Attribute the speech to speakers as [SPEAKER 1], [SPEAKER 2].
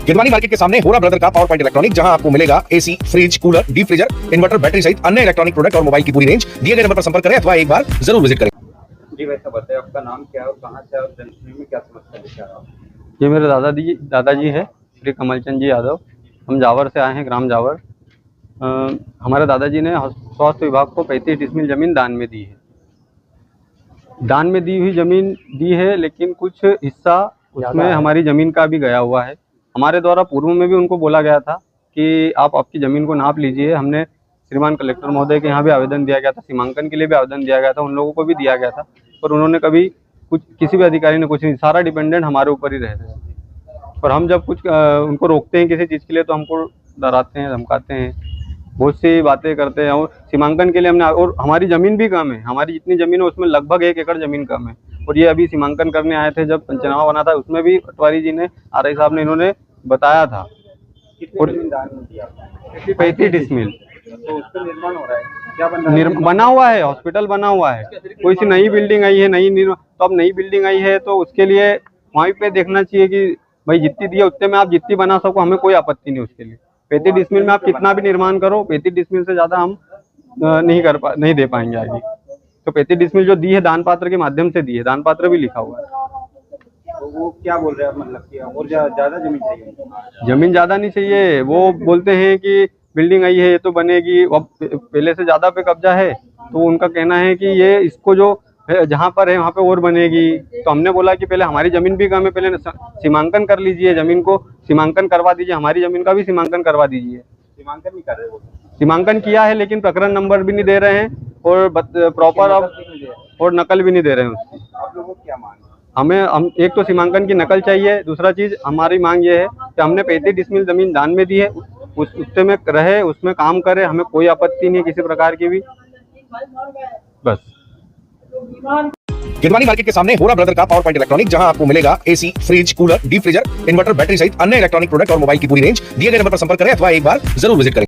[SPEAKER 1] Girwani market के सामने होरा ब्रदर का पावर पॉइंट इलेक्ट्रॉनिक, जहां आपको मिलेगा AC, fridge, cooler, deep freezer, inverter, battery सहित अन्य इलेक्ट्रॉनिक प्रोडक्ट और मोबाइल की पूरी रेंज। दिए गए नंबर पर संपर्क करें अथवा एक बार जरूर विजिट करें।
[SPEAKER 2] जी भाई साहब बताइए, आपका नाम क्या है और कहाँ से आप जनशनी में क्या समस्या लेके आ रहे हो?
[SPEAKER 3] ये मेरे दादाजी है श्री कमलचंद जी यादव। हम जावर से आए हैं, ग्राम जावर। हमारे दादाजी ने स्वास्थ्य विभाग को 35 डिसमिल जमीन दान में दी है। दान में दी हुई जमीन दी है, लेकिन कुछ हिस्सा उसमें हमारी ज़मीन का भी गया हुआ है। हमारे द्वारा पूर्व में भी उनको बोला गया था कि आप आपकी ज़मीन को नाप लीजिए। हमने श्रीमान कलेक्टर महोदय के यहाँ भी आवेदन दिया गया था, सीमांकन के लिए भी आवेदन दिया गया था, उन लोगों को भी दिया गया था, पर उन्होंने कभी कुछ, किसी भी अधिकारी ने कुछ नहीं, सारा डिपेंडेंट हमारे ऊपर ही रहता है। और हम जब कुछ उनको रोकते हैं किसी चीज़ के लिए तो हमको डराते हैं, धमकाते हैं, बहुत सी बातें करते हैं। और सीमांकन के लिए हमने, और हमारी ज़मीन भी कम है, हमारी जितनी ज़मीन है उसमें लगभग 1 एकड़ ज़मीन कम है। और ये अभी सीमांकन करने आए थे, जब पंचनामा बना था उसमें भी पटवारी जी ने, आरआई साहब ने, इन्होंने बताया था।
[SPEAKER 2] कितनी जमीन दान में दिया?
[SPEAKER 3] 35 डिसमिल
[SPEAKER 2] तो उस पर निर्माण हो रहा है, क्या बन रहा है?
[SPEAKER 3] बना हुआ है, हॉस्पिटल बना हुआ है। कोई सी नई बिल्डिंग आई है, तो अब नई बिल्डिंग आई है तो उसके लिए वहीं पे देखना चाहिए कि भाई जितनी दी है उतने में आप जितनी बना सको, हमें कोई आपत्ति नहीं उसके लिए। 35 डिसमिल में आप कितना भी निर्माण करो, 35 डिसमिल से ज़्यादा हम नहीं दे पाएंगे आगे। तो 35 डिसमिल जो दी है दान पात्र के माध्यम से दी है, दान पात्र भी लिखा हुआ है।
[SPEAKER 2] तो वो क्या बोल रहे हैं, मतलब कि और ज़्यादा जमीन चाहिए?
[SPEAKER 3] जमीन ज़्यादा नहीं चाहिए, वो बोलते हैं कि बिल्डिंग आई है ये तो बनेगी, अब पहले से ज़्यादा पे कब्जा है, तो उनका कहना है कि ये इसको जो जहाँ पर है वहाँ पे और बनेगी। तो हमने बोला कि पहले हमारी ज़मीन भी कम है, पहले सीमांकन कर लीजिए, ज़मीन को सीमांकन करवा दीजिए, हमारी ज़मीन का भी सीमांकन करवा दीजिए।
[SPEAKER 2] सीमांकन नहीं कर रहे वो?
[SPEAKER 3] सीमांकन किया है, लेकिन प्रकरण नंबर भी नहीं दे रहे हैं और प्रॉपर और नकल भी नहीं दे रहे हैं उसकी।
[SPEAKER 2] आप लोगों को क्या मांग है?
[SPEAKER 3] हम एक तो सीमांकन की नकल चाहिए, दूसरा चीज़ हमारी मांग ये है कि हमने 35 डिसमिल ज़मीन दान में दी है, उस उत्ते में रहे, उसमें काम करे, हमें कोई आपत्ति नहीं है किसी प्रकार की भी। बस।
[SPEAKER 1] गिरवानी मार्केट के सामने होरा ब्रदर का पावर पॉइंट इलेक्ट्रॉनिक, जहां आपको मिलेगा AC, fridge, cooler, deep freezer, inverter, battery सहित अन्य इलेक्ट्रॉनिक प्रोडक्ट और मोबाइल की पूरी रेंज। दिए गए नंबर पर संपर्क करें अथवा एक बार जरूर विजिट करें।